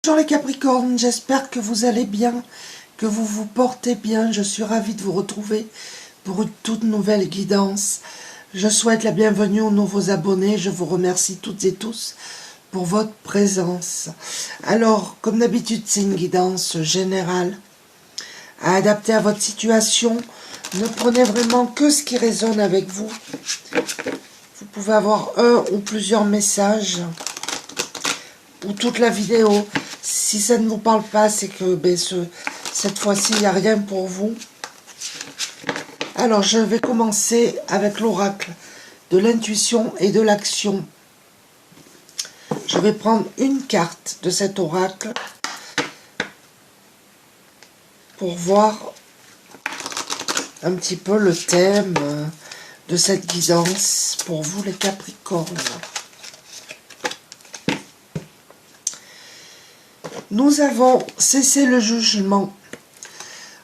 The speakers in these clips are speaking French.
Bonjour les Capricornes, j'espère que vous allez bien, que vous vous portez bien. Je suis ravie de vous retrouver pour une toute nouvelle guidance. Je souhaite la bienvenue aux nouveaux abonnés. Je vous remercie toutes et tous pour votre présence. Alors, comme d'habitude, c'est une guidance générale à adapter à votre situation. Ne prenez vraiment que ce qui résonne avec vous. Vous pouvez avoir un ou plusieurs messages ou toute la vidéo. Si ça ne vous parle pas, c'est que cette fois-ci, il n'y a rien pour vous. Alors, je vais commencer avec l'oracle de l'intuition et de l'action. Je vais prendre une carte de cet oracle pour voir un petit peu le thème de cette guidance pour vous les Capricornes. Nous avons cessé le jugement.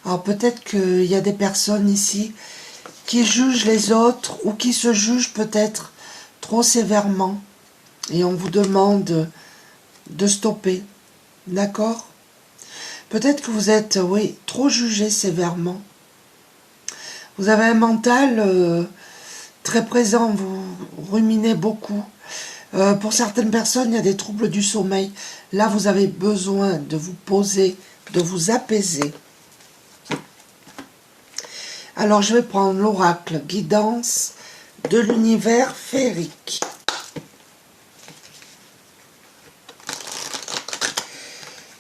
Alors peut-être qu'il y a des personnes ici qui jugent les autres ou qui se jugent peut-être trop sévèrement. Et on vous demande de stopper. D'accord? Peut-être que vous êtes, oui, trop jugé sévèrement. Vous avez un mental très présent, vous ruminez beaucoup. Pour certaines personnes, il y a des troubles du sommeil. Là, vous avez besoin de vous poser, de vous apaiser. Alors, je vais prendre l'oracle guidance de l'univers féerique.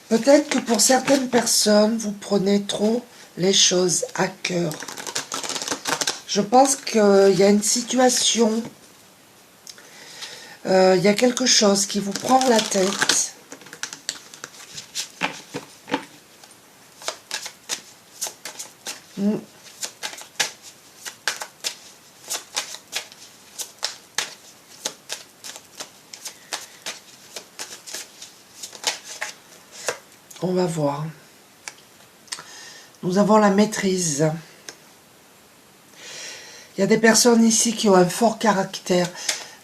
Peut-être que pour certaines personnes, vous prenez trop les choses à cœur. Je pense qu'il y a une situation, il y a quelque chose qui vous prend la tête. On va voir. Nous avons la maîtrise. Il y a des personnes ici qui ont un fort caractère.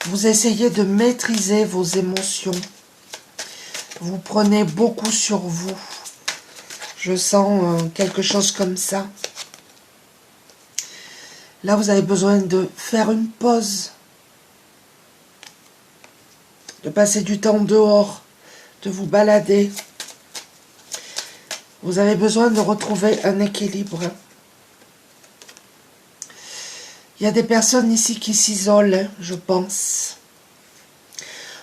Vous essayez de maîtriser vos émotions. Vous prenez beaucoup sur vous. Je sens quelque chose comme ça. Là, vous avez besoin de faire une pause. De passer du temps dehors. De vous balader. Vous avez besoin de retrouver un équilibre. Il y a des personnes ici qui s'isolent, je pense.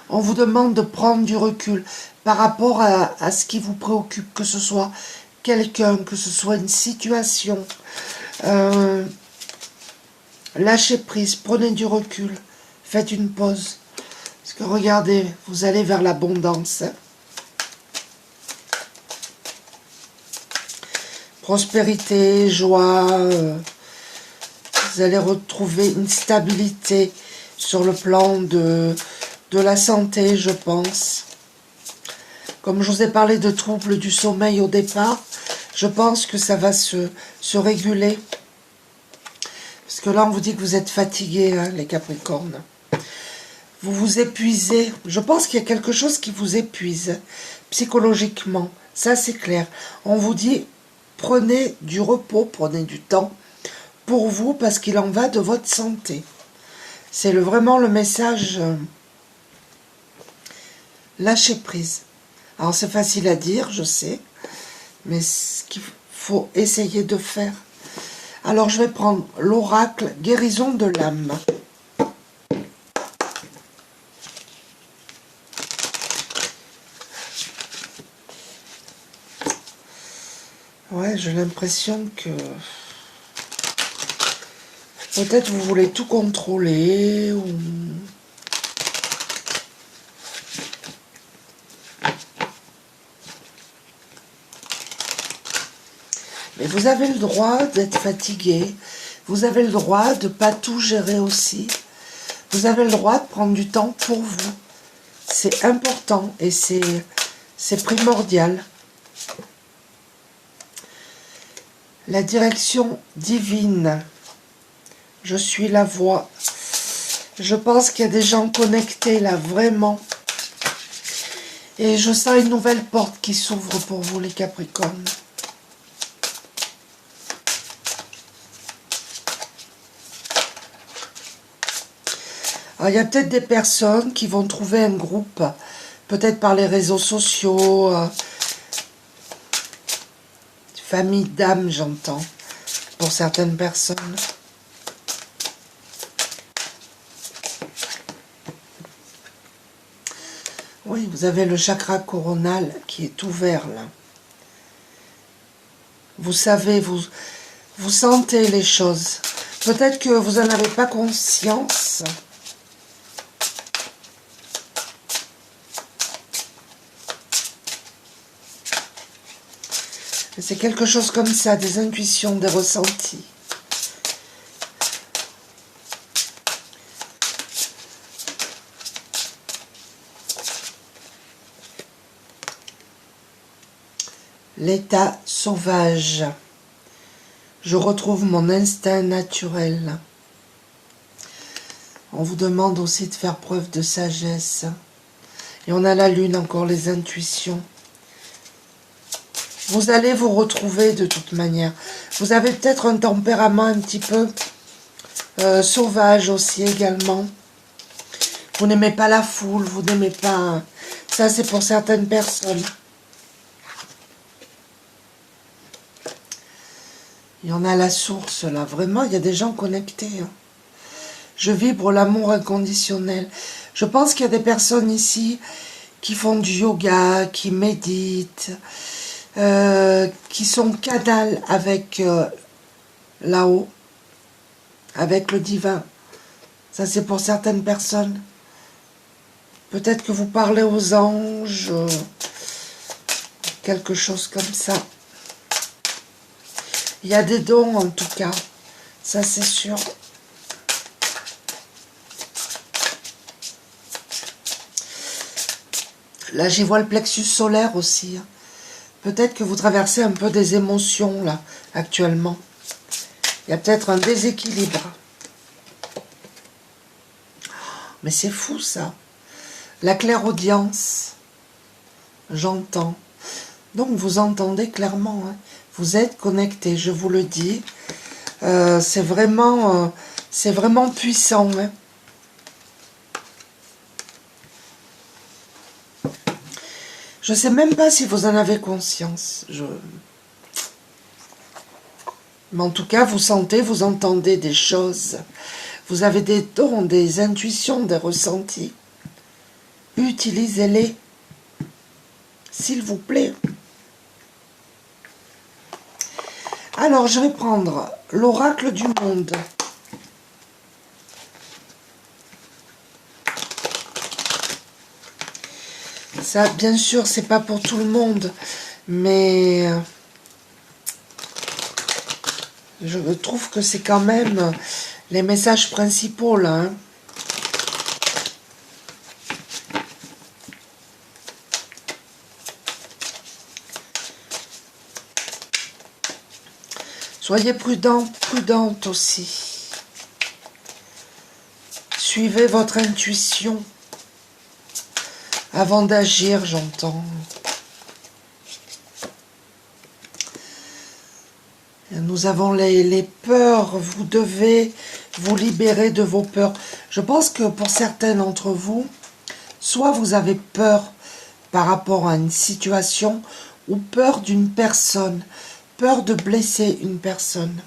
On vous demande de prendre du recul par rapport à ce qui vous préoccupe, que ce soit quelqu'un, que ce soit une situation. Lâchez prise, prenez du recul, faites une pause. Parce que regardez, vous allez vers l'abondance. Prospérité, joie, vous allez retrouver une stabilité sur le plan de la santé, je pense. Comme je vous ai parlé de troubles du sommeil au départ, je pense que ça va se réguler. Parce que là, on vous dit que vous êtes fatigués, hein, les Capricornes. Vous vous épuisez. Je pense qu'il y a quelque chose qui vous épuise psychologiquement. Ça, c'est clair. On vous dit... Prenez du repos, prenez du temps pour vous parce qu'il en va de votre santé. C'est vraiment le message lâcher prise. Alors c'est facile à dire, je sais, mais ce qu'il faut essayer de faire. Alors je vais prendre l'oracle guérison de l'âme. Ouais, j'ai l'impression que peut-être vous voulez tout contrôler ou... Mais vous avez le droit d'être fatigué. Vous avez le droit de ne pas tout gérer aussi. Vous avez le droit de prendre du temps pour vous. C'est important et c'est primordial. La direction divine. Je suis la voix. Je pense qu'il y a des gens connectés là, vraiment. Et je sens une nouvelle porte qui s'ouvre pour vous, les Capricornes. Alors, il y a peut-être des personnes qui vont trouver un groupe, peut-être par les réseaux sociaux, famille d'âme, j'entends, pour certaines personnes. Oui, vous avez le chakra coronal qui est ouvert là. Vous savez, vous sentez les choses. Peut-être que vous n'en avez pas conscience. C'est quelque chose comme ça, des intuitions, des ressentis. L'état sauvage. Je retrouve mon instinct naturel. On vous demande aussi de faire preuve de sagesse. Et on a la lune, encore les intuitions. Vous allez vous retrouver de toute manière. Vous avez peut-être un tempérament un petit peu sauvage aussi également. Vous n'aimez pas la foule, vous n'aimez pas... Ça, c'est pour certaines personnes. Il y en a à la source, là. Vraiment, il y a des gens connectés. Hein. Je vibre l'amour inconditionnel. Je pense qu'il y a des personnes ici qui font du yoga, qui méditent, qui sont canal avec là-haut, avec le divin. Ça, c'est pour certaines personnes. Peut-être que vous parlez aux anges, quelque chose comme ça. Il y a des dons en tout cas, ça c'est sûr. Là j'y vois le plexus solaire aussi. Peut-être que vous traversez un peu des émotions là, actuellement. Il y a peut-être un déséquilibre. Mais c'est fou ça. La clairaudience, j'entends. Donc vous entendez clairement, hein. Vous êtes connectés, je vous le dis. C'est vraiment puissant. Hein. Je ne sais même pas si vous en avez conscience. Mais en tout cas, vous sentez, vous entendez des choses. Vous avez des dons, des intuitions, des ressentis. Utilisez-les, s'il vous plaît. Alors, je vais prendre l'oracle du monde. Ça, bien sûr, c'est pas pour tout le monde, mais je trouve que c'est quand même les messages principaux, là. Hein. Soyez prudents, prudentes aussi. Suivez votre intuition avant d'agir, j'entends. Nous avons les peurs. Vous devez vous libérer de vos peurs. Je pense que pour certains d'entre vous, soit vous avez peur par rapport à une situation ou peur d'une personne. Peur de blesser une personne.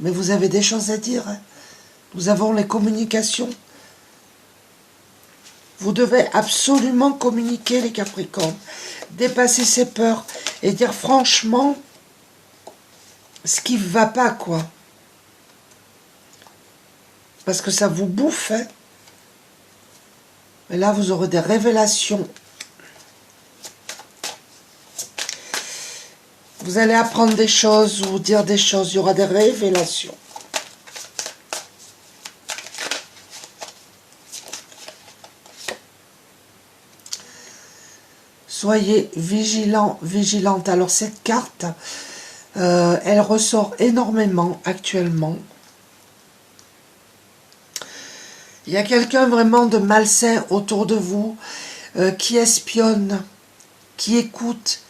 Mais vous avez des choses à dire. Hein. Nous avons les communications. Vous devez absolument communiquer, les Capricornes. Dépasser ses peurs et dire franchement ce qui ne va pas, quoi. Parce que ça vous bouffe. Hein. Et là, vous aurez des révélations. Vous allez apprendre des choses ou dire des choses. Il y aura des révélations. Soyez vigilants, vigilantes. Alors cette carte, elle ressort énormément actuellement. Il y a quelqu'un vraiment de malsain autour de vous. qui espionne, qui écoute,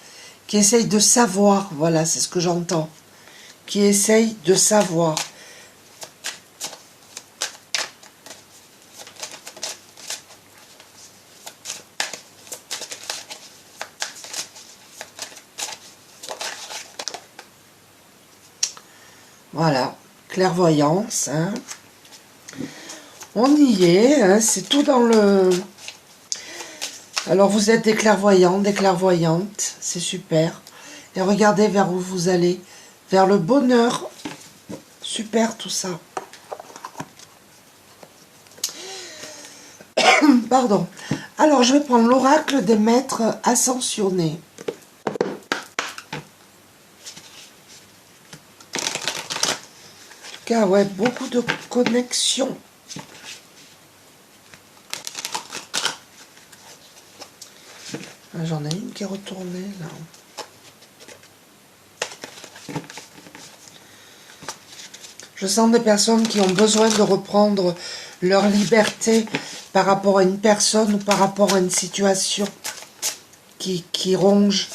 qui essaye de savoir, voilà, c'est ce que j'entends, qui essaye de savoir. Voilà, clairvoyance, hein. On y est, hein, c'est tout dans le... Alors vous êtes des clairvoyants, des clairvoyantes, c'est super. Et regardez vers où vous allez, vers le bonheur. Super tout ça. Pardon. Alors je vais prendre l'oracle des maîtres ascensionnés. En tout cas, ouais, beaucoup de connexions. J'en ai une qui est retournée là. Je sens des personnes qui ont besoin de reprendre leur liberté par rapport à une personne ou par rapport à une situation qui ronge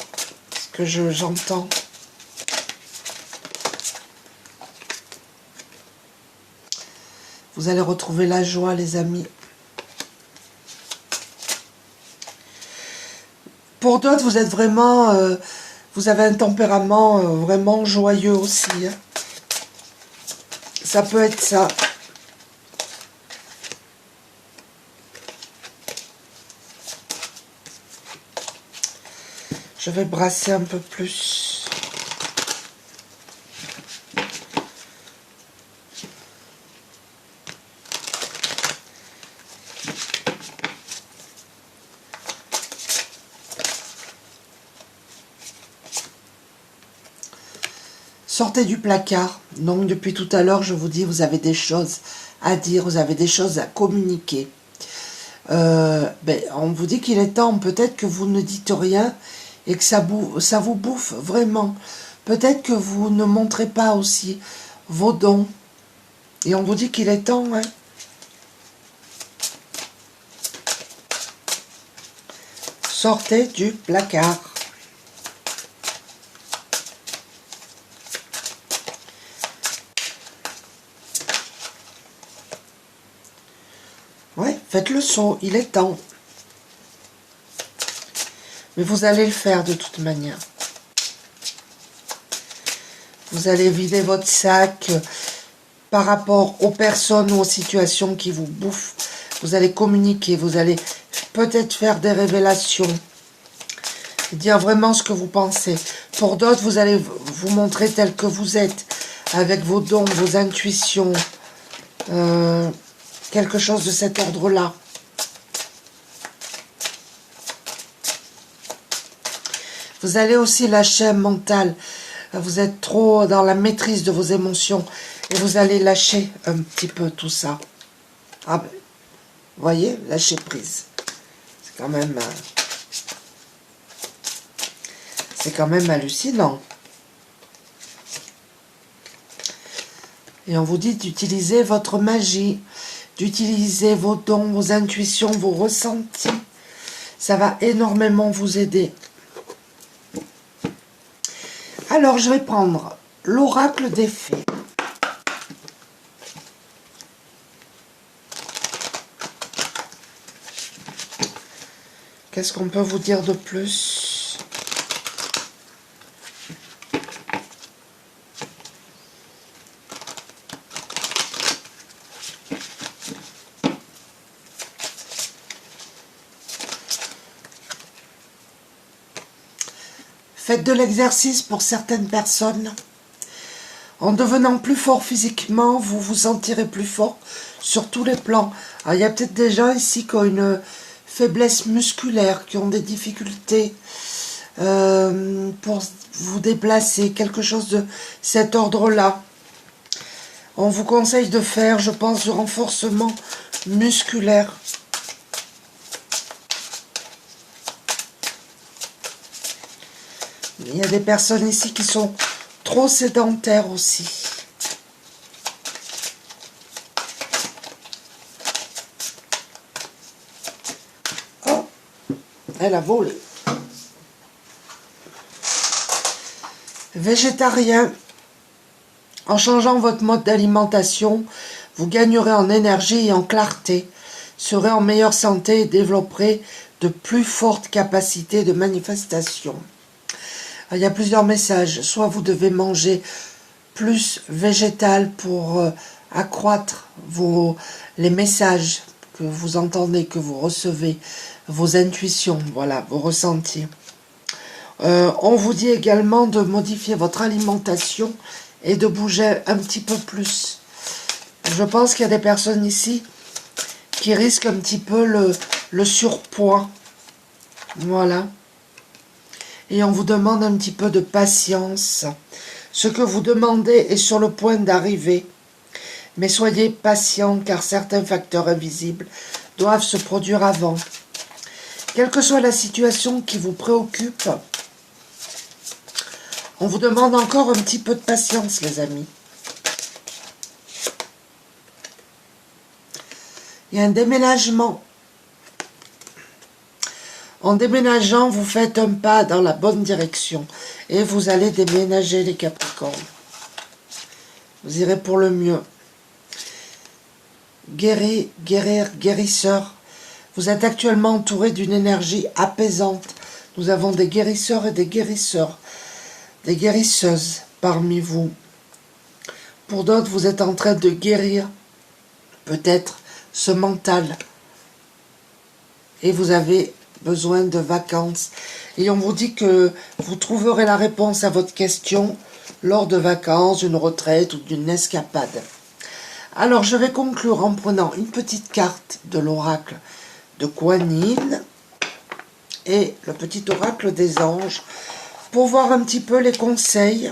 ce que j'entends. Vous allez retrouver la joie, les amis. Pour d'autres, vous êtes vraiment... vous avez un tempérament vraiment joyeux aussi. Hein. Ça peut être ça. Je vais brasser un peu plus. Sortez du placard. Donc depuis tout à l'heure, je vous dis, vous avez des choses à dire, vous avez des choses à communiquer. On vous dit qu'il est temps, peut-être que vous ne dites rien et que ça vous bouffe vraiment. Peut-être que vous ne montrez pas aussi vos dons. Et on vous dit qu'il est temps. Hein. Sortez du placard. Ouais, faites le saut, il est temps. Mais vous allez le faire de toute manière. Vous allez vider votre sac par rapport aux personnes ou aux situations qui vous bouffent. Vous allez communiquer, vous allez peut-être faire des révélations. Dire vraiment ce que vous pensez. Pour d'autres, vous allez vous montrer tel que vous êtes, avec vos dons, vos intuitions. Quelque chose de cet ordre-là. Vous allez aussi lâcher un mental. Vous êtes trop dans la maîtrise de vos émotions. Et vous allez lâcher un petit peu tout ça. Ah ben, vous voyez, lâcher prise. C'est quand même hallucinant. Et on vous dit d'utiliser votre magie, d'utiliser vos dons, vos intuitions, vos ressentis. Ça va énormément vous aider. Alors, je vais prendre l'oracle des fées. Qu'est-ce qu'on peut vous dire de plus ? Faites de l'exercice pour certaines personnes. En devenant plus fort physiquement, vous vous sentirez plus fort sur tous les plans. Alors, il y a peut-être des gens ici qui ont une faiblesse musculaire, qui ont des difficultés pour vous déplacer, quelque chose de cet ordre-là. On vous conseille de faire, je pense, du renforcement musculaire. Il y a des personnes ici qui sont trop sédentaires aussi. Oh, Elle a volé. Végétarien. En changeant votre mode d'alimentation, vous gagnerez en énergie et en clarté, serez en meilleure santé et développerez de plus fortes capacités de manifestation. Il y a plusieurs messages. Soit vous devez manger plus végétal pour accroître les messages que vous entendez, que vous recevez, vos intuitions, voilà, vos ressentis. On vous dit également de modifier votre alimentation et de bouger un petit peu plus. Je pense qu'il y a des personnes ici qui risquent un petit peu le surpoids. Voilà. Et on vous demande un petit peu de patience. Ce que vous demandez est sur le point d'arriver. Mais soyez patient car certains facteurs invisibles doivent se produire avant. Quelle que soit la situation qui vous préoccupe, on vous demande encore un petit peu de patience, les amis. Il y a un déménagement. En déménageant, vous faites un pas dans la bonne direction. Et vous allez déménager, les Capricornes. Vous irez pour le mieux. Guérisseur. Vous êtes actuellement entouré d'une énergie apaisante. Nous avons des guérisseurs et des guérisseurs. Des guérisseuses parmi vous. Pour d'autres, vous êtes en train de guérir peut-être ce mental. Et vous avez besoin de vacances. Et on vous dit que vous trouverez la réponse à votre question lors de vacances, d'une retraite ou d'une escapade. Alors, je vais conclure en prenant une petite carte de l'oracle de Kuan Yin et le petit oracle des anges pour voir un petit peu les conseils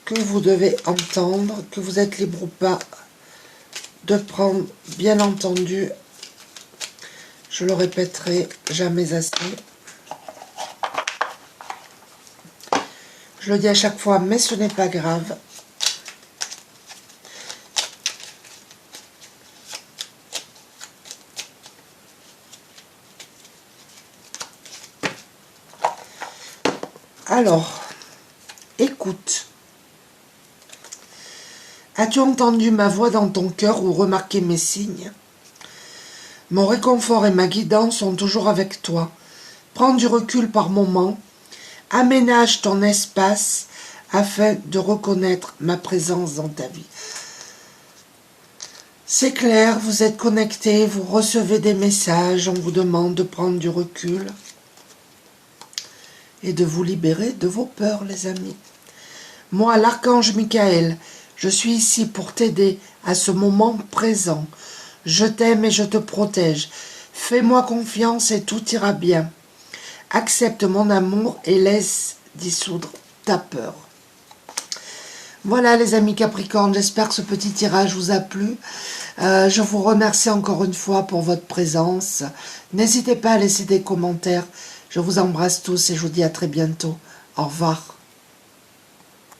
que vous devez entendre, que vous êtes libre ou pas de prendre, bien entendu, je le répéterai jamais assez. Je le dis à chaque fois, mais ce n'est pas grave. Alors, écoute. As-tu entendu ma voix dans ton cœur ou remarqué mes signes? Mon réconfort et ma guidance sont toujours avec toi. Prends du recul par moments. Aménage ton espace afin de reconnaître ma présence dans ta vie. C'est clair, vous êtes connectés, vous recevez des messages, on vous demande de prendre du recul et de vous libérer de vos peurs, les amis. Moi, l'archange Michael, je suis ici pour t'aider à ce moment présent. Je t'aime et je te protège. Fais-moi confiance et tout ira bien. Accepte mon amour et laisse dissoudre ta peur. Voilà les amis Capricorne, j'espère que ce petit tirage vous a plu. Je vous remercie encore une fois pour votre présence. N'hésitez pas à laisser des commentaires. Je vous embrasse tous et je vous dis à très bientôt. Au revoir.